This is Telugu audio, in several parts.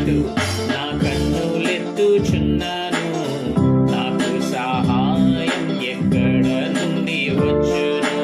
తట్టు నా కన్నులెత్తుచున్నాను. నాకు సహాయం ఎక్కడ నుండి వచ్చును?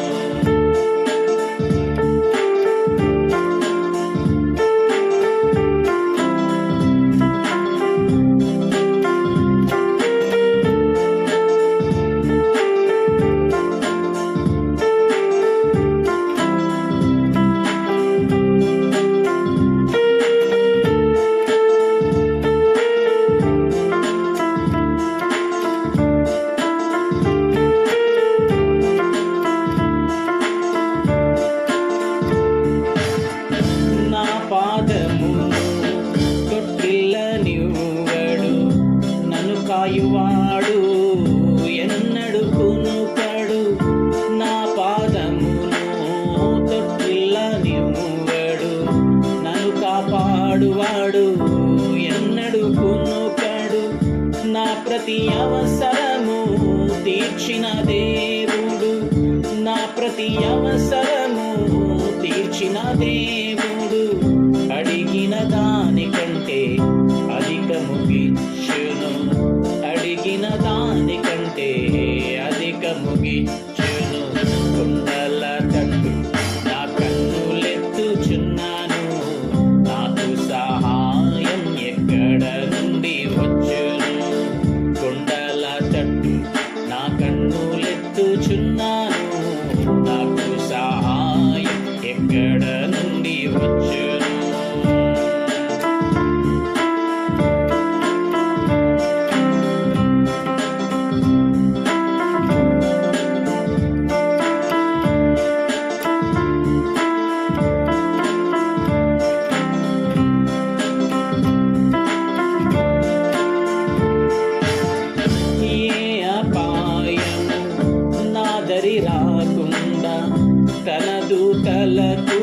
పాదమును తొట్టిల్లనివ్వడు, నన్ను కాయువాడు ఎన్నడు కునుకడు. నా పాదమును తొట్టిల్లనివ్వడు, నన్ను కాపాడువాడు ఎన్నడు కునుకడు. నా ప్రతి అవసరము తీర్చిన దేవుడు, నా ప్రతి అవసరము తీర్చిన దేవుడు. అడిగిన దానికంటే అధికముగిచ్చును, అడిగిన దానికంటే అధికముగిచ్చును. కొండల తట్టు నా కన్నులెత్తుచున్నాను. నాకు సహాయం ఎక్కడ నుండి వచ్చును? కొండల తట్టు నా కన్నులెత్తుచున్నాను. నాకు సహాయం ఎక్కడ నుండి వచ్చును? రాకుండా తన దూతలకు